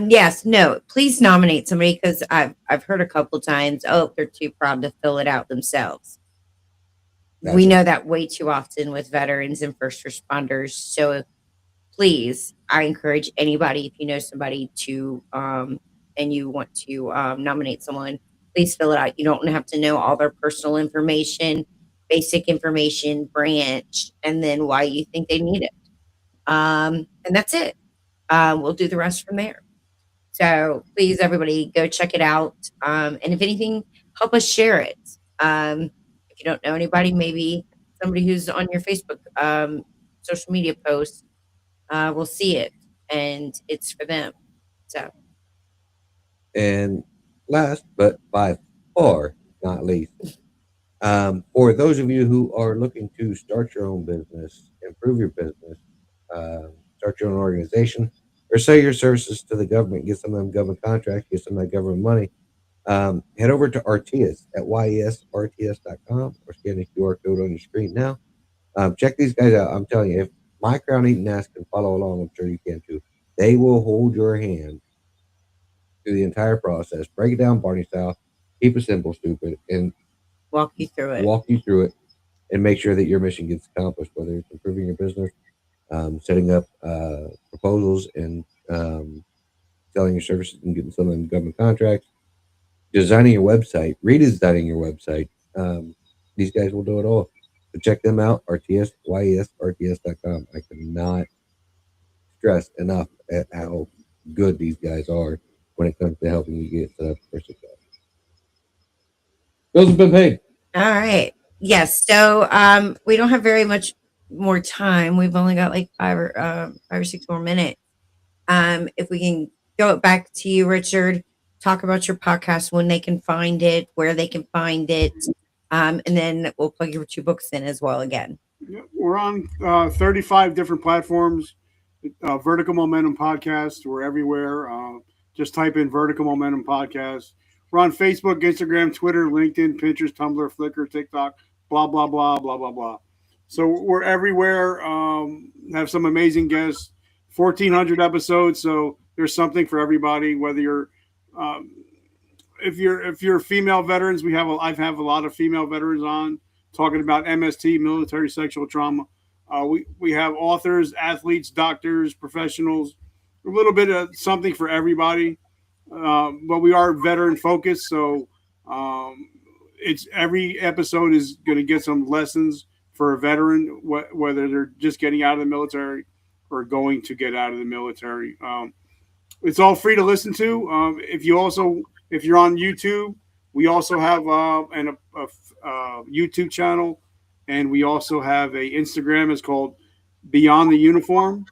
Yes, no. Please nominate somebody because I've heard a couple times. Oh, they're too proud to fill it out themselves. That's We it. know that way too often with veterans and first responders. So please, I encourage anybody, if you know somebody to and you want to nominate someone, please fill it out. You don't have to know all their personal information, basic information, branch, and then why you think they need it. And that's it. We'll do the rest from there. So please, everybody, go check it out. And if anything, help us share it. If you don't know anybody, maybe somebody who's on your Facebook social media post will see it, and it's for them. So And last but by far not least, for those of you who are looking to start your own business, improve your business, start your own organization, or sell your services to the government, get some of them government contracts, get some of that government money, head over to Artias at yesrts.com or scan the QR code on your screen now. Check these guys out. I'm telling you, if my Crown Eating ass can follow along, I'm sure you can too. They will hold your hand through the entire process, break it down Barney style, keep it simple, stupid, and walk you through it. walk you through it and make sure that your mission gets accomplished, whether it's improving your business, setting up proposals, and selling your services and getting some of them government contracts, designing your website, redesigning your website. These guys will do it all. So check them out, yesrts.com. I cannot stress enough at how good these guys are when it comes to helping you get set up for success. Bills have been paid. All right. Yes. So we don't have very much more time. We've only got like 5 or 6 more minutes. If we can go back to you, Richard, talk about your podcast, when they can find it, where they can find it, and then we'll plug your 2 books in as well again. We're on 35 different platforms. Vertical Momentum Podcast. We're everywhere. Just type in Vertical Momentum Podcast. We're on Facebook, Instagram, Twitter, LinkedIn, Pinterest, Tumblr, Flickr, TikTok, blah, blah, blah, blah, blah, blah. So we're everywhere. Have some amazing guests. 1,400 episodes. So there's something for everybody, whether you're if you're female veterans, I have a lot of female veterans on talking about MST, military sexual trauma. We have authors, athletes, doctors, professionals, a little bit of something for everybody. But we are veteran focused, so it's every episode is going to get some lessons for a veteran, whether they're just getting out of the military or going to get out of the military. It's all free to listen to. If you're on YouTube, we also have a YouTube channel, and we also have a Instagram. It's called Beyond the Uniform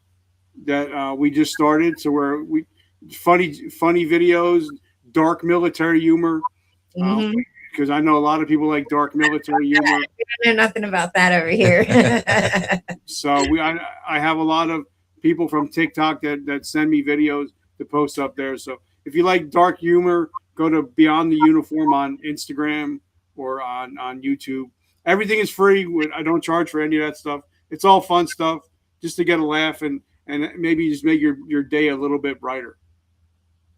that we just started. So we funny videos, dark military humor. Because I know a lot of people like dark military humor. I know nothing about that over here. So I have a lot of people from TikTok that send me videos to post up there. So if you like dark humor, go to Beyond the Uniform on Instagram or on YouTube. Everything is free. I don't charge for any of that stuff. It's all fun stuff just to get a laugh and maybe just make your day a little bit brighter.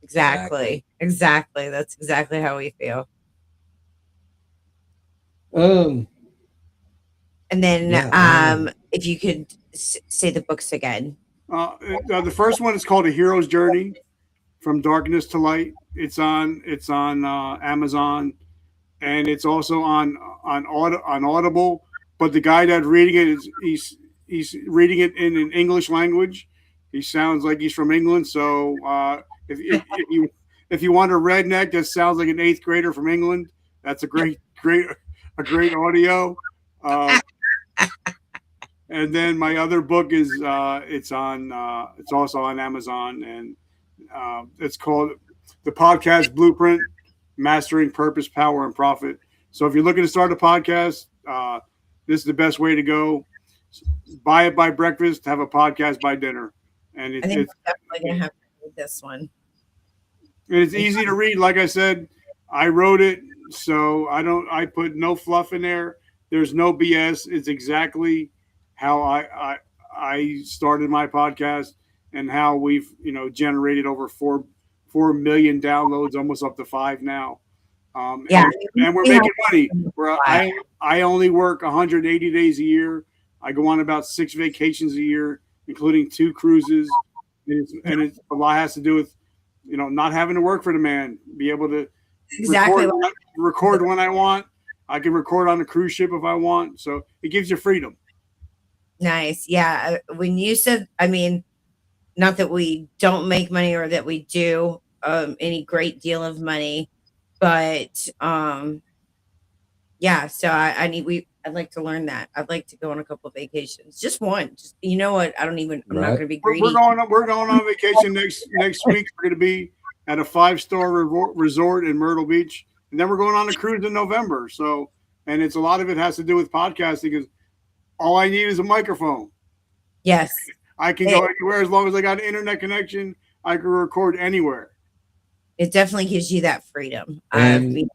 Exactly. That's exactly how we feel. Um, And then yeah, if you could say the books again. The first one is called A Hero's Journey from Darkness to Light. It's on Amazon, and it's also on Audible. But the guy that's reading it is he's reading it in an English language. He sounds like he's from England. So if you want a redneck that sounds like an eighth grader from England, that's a great audio. Uh, and then my other book is it's also on Amazon, and it's called The Podcast Blueprint: Mastering Purpose, Power, and Profit. So if you're looking to start a podcast, this is the best way to go. Buy it by breakfast, have a podcast by dinner, and I think I'm definitely gonna have to read this one. it's easy to read. Like I said, I wrote it, so I put no fluff in there. There's no BS. It's exactly how I started my podcast, and how we've generated over 4 million downloads, almost up to 5 now. Yeah, and we're making money. I only work 180 days a year. I go on about 6 vacations a year, including 2 cruises, and a lot has to do with not having to work for the man. Be able to exactly. record when I want. I can record on a cruise ship if I want. So it gives you freedom. Nice. Yeah. When you said, I mean, not that we don't make money or that we do any great deal of money, but yeah. So I'd like to learn that. I'd like to go on a couple of vacations. Just one. Just you know what? I'm not Right. going to be We're greedy. we're going on vacation next week. We're going to be at a 5-star resort in Myrtle Beach, and then we're going on a cruise in November. So, and it's a lot of it has to do with podcasting, because all I need is a microphone. Yes. I can go anywhere as long as I got an internet connection. I can record anywhere. It definitely gives you that freedom. And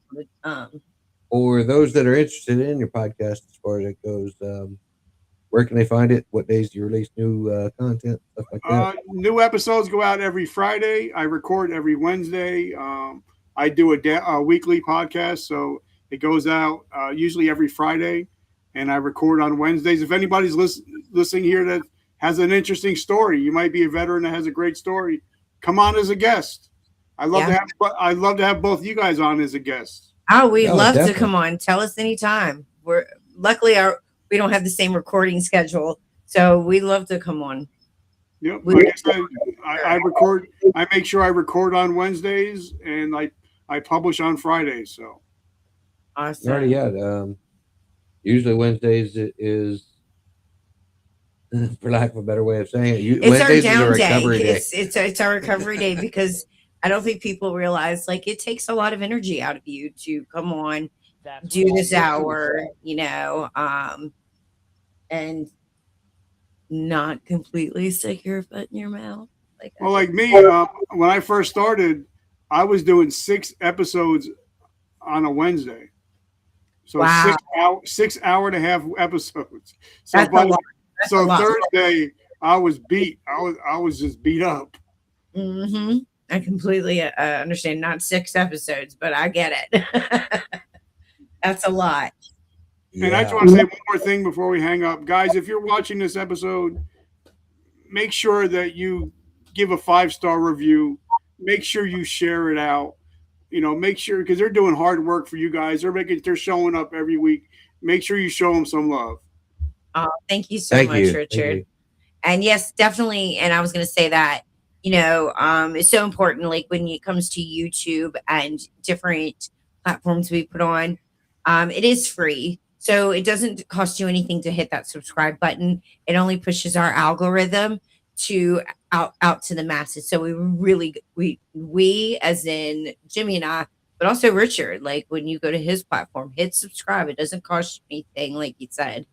for those that are interested in your podcast, as far as it goes, where can they find it? What days do you release new content? Stuff like that. New episodes go out every Friday. I record every Wednesday. I do a weekly podcast, so it goes out usually every Friday, and I record on Wednesdays. If anybody's listening here that has an interesting story, you might be a veteran that has a great story, come on as a guest. I'd love to have both you guys on as a guest. Oh, we'd love definitely. to come on. Tell us anytime. We're luckily we don't have the same recording schedule, so we'd love to come on. Yep. Like I said, I record. I make sure I record on Wednesdays, and I publish on Fridays. So Awesome. Already, yeah. Usually Wednesdays is, for lack of a better way of saying it, It's Wednesdays our is a down recovery day. day. It's our recovery day, because I don't think people realize it takes a lot of energy out of you to come on, do this hour, and not completely stick your foot in your mouth. Well, like me, when I first started, I was doing 6 episodes on a Wednesday. So Wow. 6 hour and a half episodes. So That's a lot. That's a lot. Thursday, I was beat. I was just beat up. Mm-hmm. I completely understand. Not 6 episodes, but I get it. That's a lot. And I just want to say one more thing before we hang up. Guys, if you're watching this episode, make sure that you give a 5-star review. Make sure you share it out. Make sure, because they're doing hard work for you guys. They're showing up every week. Make sure you show them some love. Thank you so much, Richard. And yes, definitely. And I was going to say that, it's so important, like when it comes to YouTube and different platforms we put on, it is free. So it doesn't cost you anything to hit that subscribe button. It only pushes our algorithm to out to the masses. So we as in Jimmy and I, but also Richard, like when you go to his platform, hit subscribe. It doesn't cost you anything, like you said,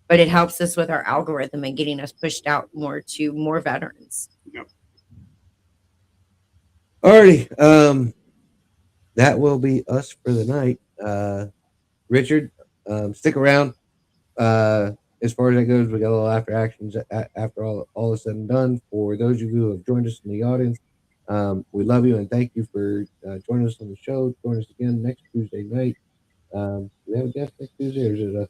but it helps us with our algorithm and getting us pushed out more to more veterans. Yep. Alrighty. That will be us for the night. Richard, stick around. As far as that goes, we got a little after actions after all is said and done. For those of you who have joined us in the audience, we love you and thank you for joining us on the show. Join us again next Tuesday night. Do we have a guest next Tuesday, or is it us?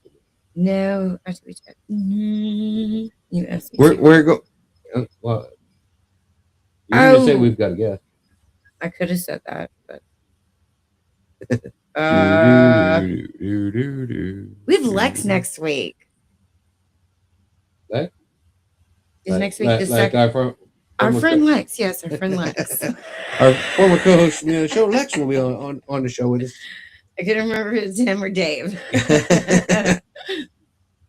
No, actually, we checked. You asked me. We're go. Well, you can just say Oh. we've got a guest. I could have said that, but we have Lex next week. Lex? Is next week the Like second? Our friend Lex, yes, our friend Lex. Our former co-host from the show, Lex, will be on the show with us. I couldn't remember if it was him or Dave.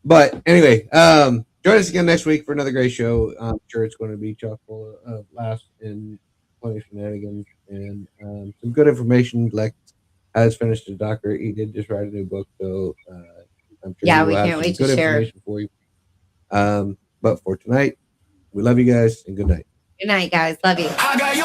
But anyway, join us again next week for another great show. I'm sure it's going to be chock full of laughs and funny shenanigans and some good information. Lex has finished his doctorate. He did just write a new book, so I'm sure we have can't wait some to good share. information for you. But for tonight, we love you guys and good night. Good night, guys. Love you. I got your